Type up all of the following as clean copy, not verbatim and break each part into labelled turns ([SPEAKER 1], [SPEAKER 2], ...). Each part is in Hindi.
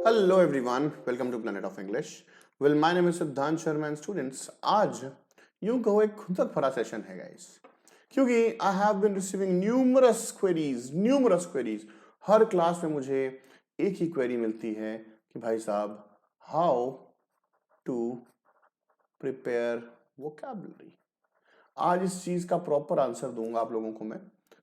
[SPEAKER 1] Hello everyone, welcome to Planet of English. Well, my name is सिद्धांत शर्मा and students. आज यूं कहो एक खुंदक भरा सेशन है गाइस, क्योंकि I have been receiving numerous queries. Her class में मुझे एक ही क्वेरी मिलती है कि भाई साहब how to prepare vocabulary. आज इस चीज का प्रॉपर आंसर दूंगा आप लोगों को मैं.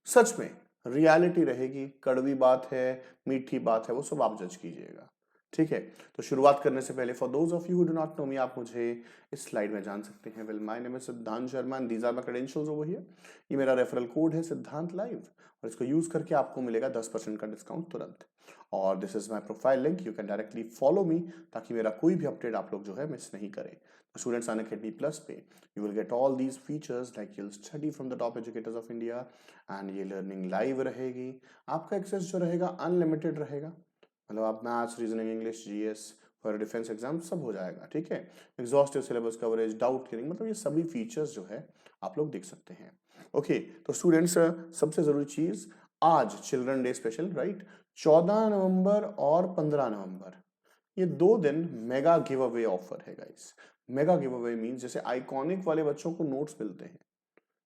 [SPEAKER 1] सच में रियलिटी रहेगी, कड़वी बात है, मीठी बात है, वो सब आप जज कीजिएगा. ठीक है, तो शुरुआत करने से पहले for those of you who do not know me, आप मुझे इस स्लाइड में जान सकते हैं. Well, my name is Siddhant Sharma and these are my credentials over here. ये मेरा रेफरल कोड है सिद्धांत लाइव, और इसको यूज करके आपको मिलेगा 10% का डिस्काउंट तुरंत. और this is my profile link, you can directly follow me ताकि मेरा कोई भी अपडेट आप लोग जो है मिस नहीं करें. स्टूडेंट्स अनअकैडमी प्लस पे you will get all these features like you'll study from the top educators of India, and ये लर्निंग लाइव रहेगी. आपका एक्सेस जो रहेगा अनलिमिटेड रहेगा, मतलब आप maths, reasoning, English, GS for defence exam सब हो जाएगा. ठीक है, exhaustive syllabus coverage, doubt clearing, मतलब ये सभी फीचर्स जो है आप लोग देख सकते हैं. ओके, तो स्टूडेंट्स सबसे जरूरी चीज, आज चिल्ड्रन डे स्पेशल, राइट, 14 नवंबर और 15 नवंबर, ये 2 दिन मेगा गिव अवे ऑफर है guys. Mega give away means जैसे आइकॉनिक वाले बच्चों को नोट्स मिलते हैं,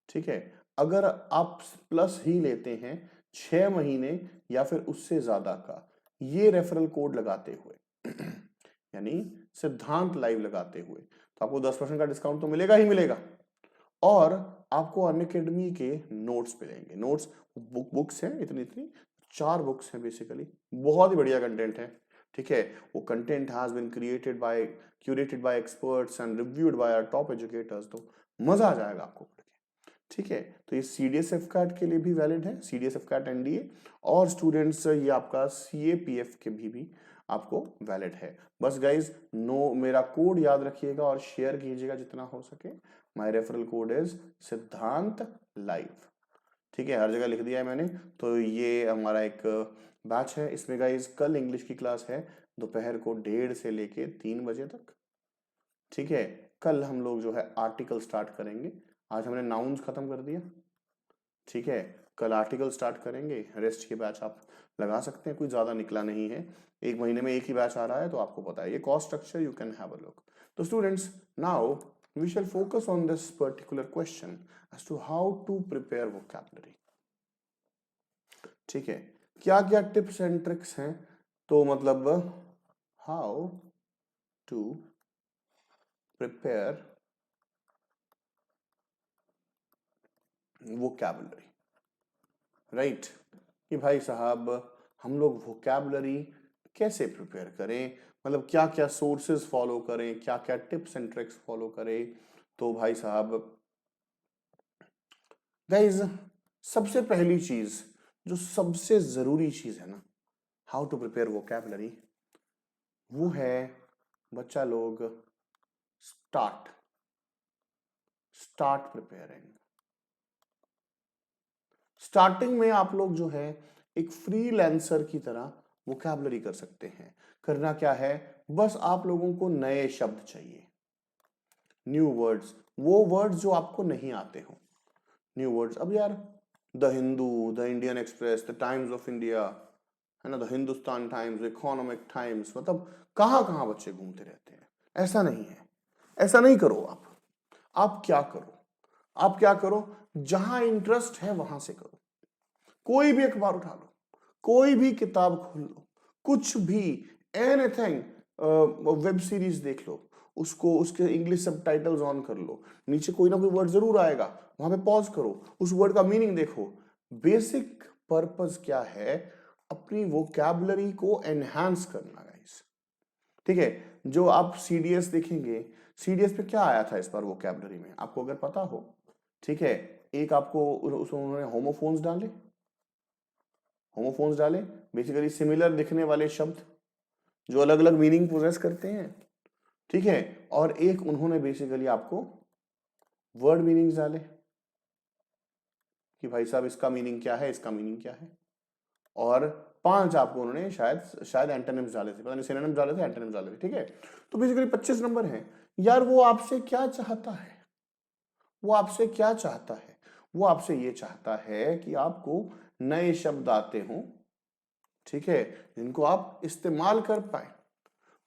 [SPEAKER 1] ठीक है, अगर आप प्लस ही लेते हैं 6 महीने या फिर उससे ज्यादा का, ये रेफरल कोड लगाते हुए यानी सिद्धांत लाइव लगाते हुए, तो आपको 10% का डिस्काउंट तो मिलेगा ही मिलेगा, और आपको अनअकैडमी के नोट्स मिलेंगे. नोट्स बुक्स हैं, इतनी 4 बुक्स हैं बेसिकली, बहुत ही बढ़िया कंटेंट है. ठीक है, वो content has been curated by experts and reviewed by our top educators, तो मजा आ जाएगा आपको पढ़ के. ठीक है, तो ये सीडीएस कैट के लिए भी वैलिड है, सीडीएस कैट एनडीए, और स्टूडेंट्स ये आपका सीएपीएफ के भी आपको वैलिड है. बस गाइज नो, मेरा कोड याद रखिएगा और शेयर कीजिएगा जितना हो सके. माय रेफरल कोड इज सिद्धांत लाइव. ठीक है, हर जगह लिख दिया है मैंने. तो ये हमारा एक बैच है, इसमें गाइज कल इंग्लिश की क्लास है दोपहर को 1:30 से लेके 3 बजे तक. ठीक है, कल हम लोग जो है आर्टिकल स्टार्ट करेंगे. आज हमने नाउन्स खत्म कर दिया. ठीक है, कल आर्टिकल स्टार्ट करेंगे. रेस्ट के बैच आप लगा सकते हैं, कोई ज्यादा निकला नहीं है, 1 महीने में एक ही बैच आ रहा है, तो आपको पता है ये cost structure, you can have a look. तो students, now we shall focus on this particular question as to how to prepare vocabulary. ठीक है, क्या क्या टिप्स एंड ट्रिक्स हैं, तो मतलब how to prepare vocabulary, right, कि भाई साहब हम लोग वोकैबुलरी कैसे प्रिपेयर करें, मतलब क्या क्या सोर्सेज फॉलो करें, क्या क्या टिप्स एंड ट्रिक्स फॉलो करें. तो भाई साहब गाइस, सबसे पहली चीज, जो सबसे जरूरी चीज है ना हाउ टू प्रिपेयर वोकैबुलरी, वो है बच्चा लोग स्टार्ट प्रिपेयरिंग. स्टार्टिंग में आप लोग जो है एक फ्रीलांसर की तरह वोकैबुलरी कर सकते हैं. करना क्या है, बस आप लोगों को नए शब्द चाहिए, न्यू वर्ड्स, वो वर्ड्स जो आपको नहीं आते हो, न्यू वर्ड्स. अब यार the Hindu, the Indian express, the times of India, है ना, the Hindustan times, economic times, मतलब कहां कहां बच्चे घूमते रहते हैं. ऐसा नहीं है, ऐसा नहीं करो आप. आप क्या करो, आप क्या करो, जहां इंटरेस्ट है वहां से करो. कोई भी अखबार उठा लो, कोई भी किताब खोल लो, कुछ भी, एनीथिंग, वेब सीरीज देख लो, उसको उसके इंग्लिश सबटाइटल्स ऑन कर लो, नीचे कोई ना कोई वर्ड जरूर आएगा, वहां पे पॉज करो, उस वर्ड का मीनिंग देखो. बेसिक पर्पस क्या है, अपनी वोकैबुलरी को एनहांस करना गाइस. ठीक है, जो आप सीडीएस देखेंगे, सीडीएस पे क्या आया था इस बार वोकैबुलरी में, आपको अगर पता हो. ठीक है, एक आपको उसमें उन्होंने होमोफोन्स डाले, बेसिकली सिमिलर दिखने वाले शब्द जो अलग अलग मीनिंग पोजेस करते हैं. ठीक है, और एक उन्होंने बेसिकली आपको वर्ड मीनिंग्स डाले कि भाई साहब इसका मीनिंग क्या है, इसका मीनिंग क्या है. और 5 आपको उन्होंने शायद एंटोनिम्स डाले थे, पता नहीं सिनोनिम्स डाले थे, एंटोनिम्स डाले थे. ठीक है, तो बेसिकली 25 नंबर हैं. यार वो आपसे क्या चाहता है, वो आपसे क्या चाहता है, वो आपसे ये चाहता है कि आपको नए शब्द आते हों, ठीक है, जिनको आप इस्तेमाल कर पाए.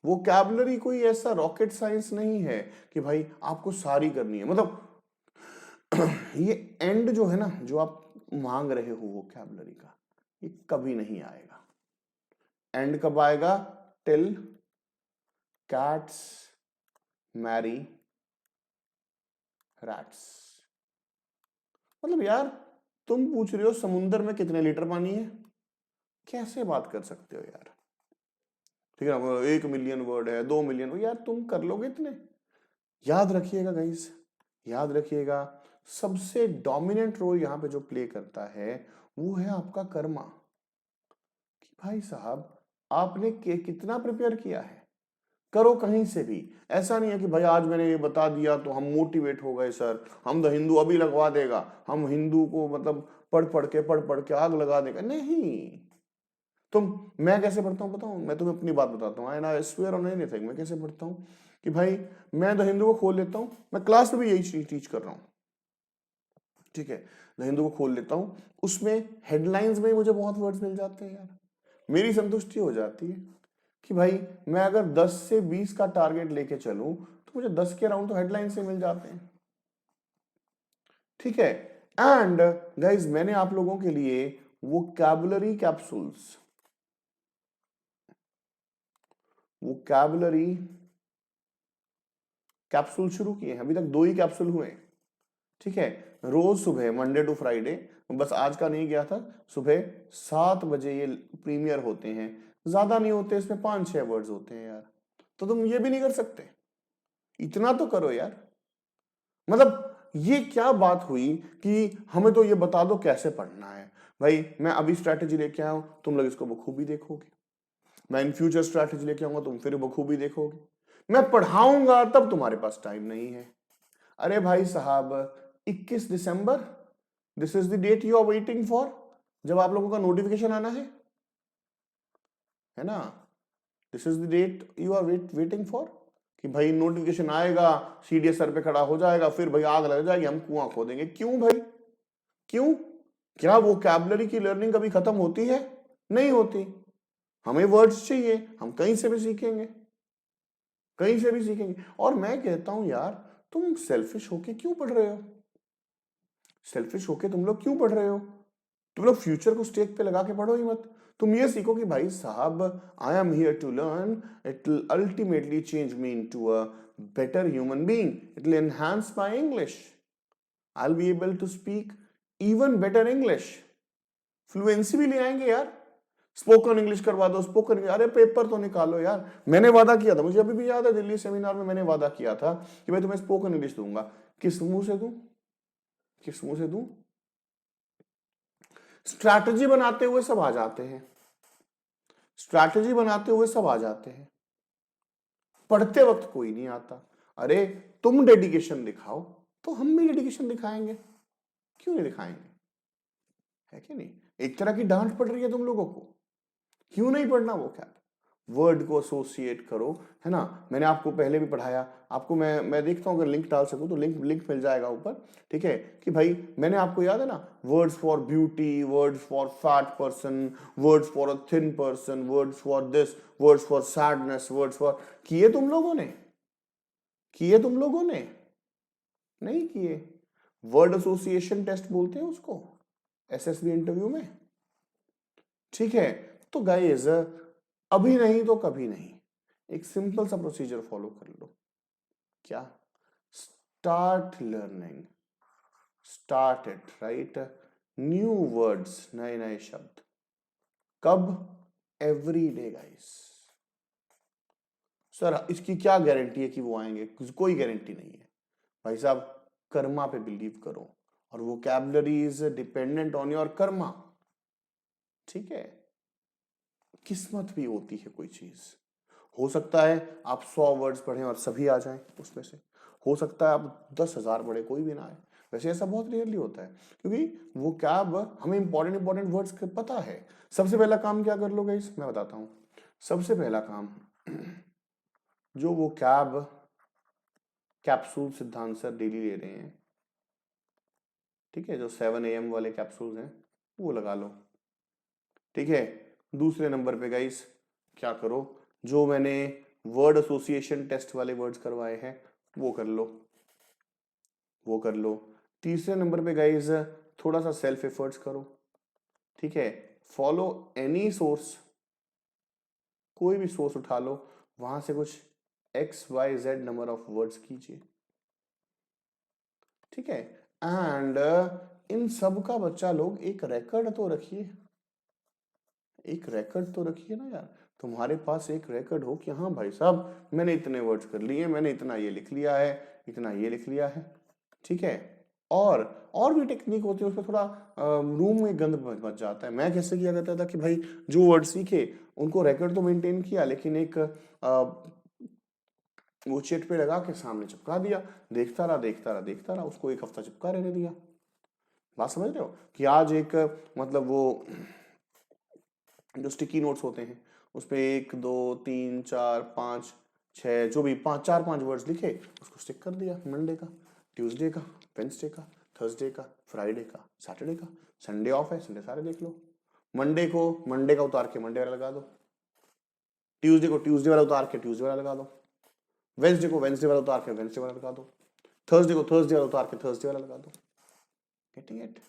[SPEAKER 1] वोकैबुलरी कोई ऐसा रॉकेट साइंस नहीं है कि भाई आपको सारी करनी है। मतलब ये एंड जो है ना, जो आप मांग रहे हो वोकैबुलरी का, ये कभी नहीं आएगा। एंड कब आएगा? Till cats marry rats. मतलब यार, तुम पूछ रहे हो समुद्र में कितने लीटर पानी है, कैसे बात कर सकते हो यार? ठीक है ना, 1 मिलियन वर्ड है, 2 मिलियन, यार तुम कर लोगे इतने? याद रखिएगा गाइस, याद रखिएगा, सबसे डोमिनेंट रोल यहां पे जो प्ले करता है वो है आपका कर्मा। कि भाई साहब आपने कितना प्रिपेयर किया है, करो कहीं से भी। ऐसा नहीं है कि भाई आज मैंने ये बता दिया तो हम मोटिवेट हो गए, सर हम द हिंदू अभी लगवा देगा, हम हिंदू को मतलब पढ़ पढ़ के आग लगा देगा। नहीं, तुम, मैं कैसे पढ़ता हूँ बताऊं? मैं तुम्हें अपनी बात बताता हूँ, आई स्वेयर ऑन एनीथिंग। मैं कैसे पढ़ता हूँ कि भाई मैं द हिंदू को खोल लेता हूँ, मैं क्लास में भी यही चीज टीच कर रहा हूँ, ठीक है। द हिंदू को खोल लेता हूँ, उसमें हेडलाइंस में मुझे बहुत वर्ड्स मिल जाते हैं यार, मेरी संतुष्टि हो जाती है कि भाई मैं अगर 10 से 20 का टारगेट लेके चलूं तो मुझे 10 के अराउंड तो हेडलाइन से मिल जाते हैं, ठीक है। एंड गाइज मैंने आप लोगों के लिए वोकैबुलरी कैप्सूल्स, वोकैबुलरी कैप्सूल शुरू किए हैं। अभी तक 2 ही कैप्सूल हुए, ठीक है। रोज सुबह मंडे टू फ्राइडे, बस आज का नहीं गया था, सुबह 7 बजे ये प्रीमियर होते हैं। ज्यादा नहीं होते, इसमें 5-6 वर्ड्स होते हैं यार। तो तुम ये भी नहीं कर सकते? इतना तो करो यार। मतलब ये क्या बात हुई कि हमें तो ये बता दो कैसे पढ़ना है। भाई मैं अभी स्ट्रैटेजी लेके आया हूं, तुम लोग इसको बखूबी देखोगे। मैं इन फ्यूचर स्ट्रैटेजी लेके आऊंगा, तुम फिर बखूबी देखोगे। मैं पढ़ाऊंगा तब तुम्हारे पास टाइम नहीं है। अरे भाई साहब 21 दिसंबर, this is the date you are waiting for, जब आप लोगों का नोटिफिकेशन आना है ना। This is the date you are waiting for, कि भाई नोटिफिकेशन आएगा, सीडीएस सर पे खड़ा हो जाएगा, फिर भाई आग लग जाएगी, हम कुआं खोदेंगे। क्यों भाई, क्यों? क्या वोकैबुलरी की लर्निंग कभी खत्म होती है? नहीं होती। हमें वर्ड्स चाहिए, हम कहीं से भी सीखेंगे, कहीं से भी सीखेंगे। और मैं कहता हूं यार, तुम सेल्फिश होके क्यों पढ़ रहे हो? सेल्फिश होके तुम लोग क्यों पढ़ रहे हो? तुम लोग फ्यूचर को स्टेक पे लगा के पढ़ो ही मत। तुम ये सीखो कि भाई साहब I am here to learn, it will ultimately change me into a better human being, it will enhance my English, I will be able to speak even better English. Fluency भी ले आएंगे यार, स्पोकन इंग्लिश करवा दो, स्पोकन, अरे पेपर तो निकालो यार। मैंने वादा किया था, मुझे अभी भी याद है, दिल्ली सेमिनार में मैंने वादा किया था कि भाई तुम्हें स्पोकन इंग्लिश दूंगा। किस मुंह से दूं, किस मुंह से दूं? स्ट्रैटेजी बनाते हुए सब आ जाते हैं, स्ट्रैटेजी बनाते हुए सब आ जाते हैं, पढ़ते वक्त कोई नहीं आता। अरे तुम डेडिकेशन दिखाओ तो हम भी डेडिकेशन दिखाएंगे, क्यों नहीं दिखाएंगे? है कि नहीं? एक तरह की डांट पड़ रही है तुम लोगों को, क्यों नहीं पढ़ना वो क्या? वर्ड को एसोसिएट करो, है ना। मैंने आपको पहले भी पढ़ाया, आपको मैं देखता हूं, अगर लिंक डाल सकूं तो लिंक लिंक मिल जाएगा ऊपर, ठीक है। कि भाई मैंने आपको याद है ना, words for beauty, words for fat person, words for a thin person, words for this, words for sadness, words for, किए तुम लोगों ने? किए तुम लोगों ने? नहीं किए। वर्ड एसोसिएशन टेस्ट बोलते हैं उसको, एसएसबी इंटरव्यू में, ठीक है। तो गाइस अभी नहीं तो कभी नहीं, एक सिंपल सा प्रोसीजर फॉलो कर लो। क्या? Start learning, start it, right? New words, नए नए शब्द। कब? Every day guys. सर इसकी क्या गारंटी है कि वो आएंगे? कोई गारंटी नहीं है भाई साहब। कर्मा पे बिलीव करो, और vocabulary is dependent on your Karma, ठीक है। किस्मत भी होती है कोई चीज। हो सकता है आप 100 वर्ड्स पढ़ें और सभी आ जाएं उसमें से, हो सकता है आप 10,000 पढ़े कोई भी ना आए। वैसे ऐसा बहुत रेयरली होता है, क्योंकि वो कैब हमें इंपॉर्टेंट इंपॉर्टेंट वर्ड्स पता है। सबसे पहला काम क्या कर लो गाइस, मैं बताता हूं। सबसे पहला काम, जो वो कैप्सूल सिद्धांत सर डेली ले रहे हैं, ठीक है, जो 7 AM वाले कैप्सूल्स हैं वो लगा लो, ठीक है। दूसरे नंबर पे गाइस क्या करो, जो मैंने वर्ड एसोसिएशन टेस्ट वाले वर्ड्स करवाए हैं, वो कर लो, वो कर लो। तीसरे नंबर पे गाइज थोड़ा सा सेल्फ एफर्ट्स करो, ठीक है। फॉलो एनी सोर्स, कोई भी सोर्स उठा लो, वहां से कुछ XYZ नंबर ऑफ वर्ड्स कीजिए, ठीक है। एंड इन सब का बच्चा लोग एक रिकॉर्ड तो रखिए, एक रिकॉर्ड तो रखिए ना यार। तुम्हारे पास एक रिकॉर्ड हो कि हाँ भाई साहब मैंने इतने वर्ड्स कर लिए, मैंने इतना ये लिख लिया है, इतना ये लिख लिया है, ठीक है। और भी टेक्निक होती है, उसमें थोड़ा रूम में गंद बच जाता है। मैं कैसे किया करता था कि भाई जो वर्ड सीखे उनको रिकॉर्ड तो मेंटेन किया, लेकिन एक वो चिट पे लगा के सामने चिपका दिया, देखता रहा देखता रहा देखता रहा, उसको एक हफ्ता चिपका रहने दिया। बात समझ रहे हो कि आज एक मतलब वो जो स्टिकी नोट्स होते हैं उसपे 1 2 3 4 5 6 जो भी 4 5 वर्ड्स लिखे, उसको स्टिक कर दिया। मंडे का, ट्यूसडे का, वेंसडे का, थर्सडे का, फ्राइडे का, सैटरडे का, संडे ऑफ है, संडे सारे देख लो। मंडे का उतार के मंडे वाला लगा दो, ट्यूसडे को ट्यूसडे वाला उतार के ट्यूसडे वाला लगा दो, वेंसडे को वेंसडे वाला उतार के वेंसडे वाला लगा दो, थर्सडे को थर्सडे वाला उतार के थर्सडे वाला लगा दो। Getting it?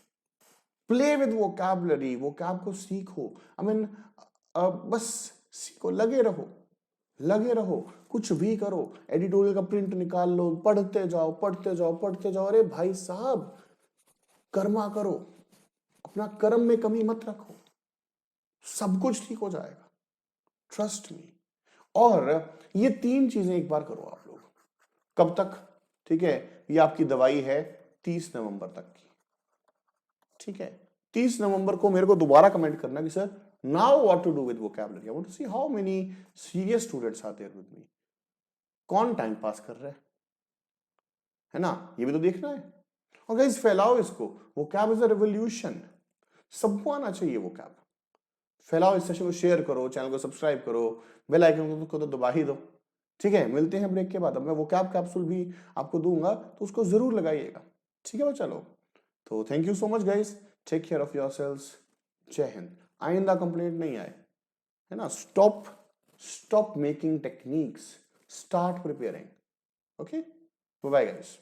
[SPEAKER 1] Play with vocabulary, vocab को सीखो। आई मीन बस सीखो, लगे रहो, लगे रहो, कुछ भी करो। एडिटोरियल का प्रिंट निकाल लो, पढ़ते जाओ पढ़ते जाओ पढ़ते जाओ। अरे भाई साहब कर्मा करो, अपना कर्म में कमी मत रखो, सब कुछ ठीक हो जाएगा, ट्रस्ट मी। और ये 3 चीजें एक बार करो आप लोग। कब तक? ठीक है, ये आपकी दवाई है 30 नवंबर तक की, ठीक है। 30 नवंबर को मेरे को दोबारा कमेंट करना कि sir now what to do with vocabulary. I want to see how many serious students are there with me. कौन टाइम पास कर रहा है ना, ये भी तो देखना है। और गाइस फैलाओ इसको, वोकैब इज अ रिवॉल्यूशन, सबको आना चाहिए वोकैब। फैलाओ इस सेशन को, शेयर करो, चैनल को सब्सक्राइब करो, बेल आइकन को तो दबा ही दो, ठीक है। मिलते हैं ब्रेक के बाद। अब मैं वोकैब कैप्सूल भी आपको दूंगा तो उसको जरूर लगाइएगा, ठीक है बच्चा लोग। तो thank you so much guys, take care of yourselves, Jai Hind. आइंदा कंप्लेंट नहीं आए, है ना। Stop making techniques, start preparing. Okay, bye guys.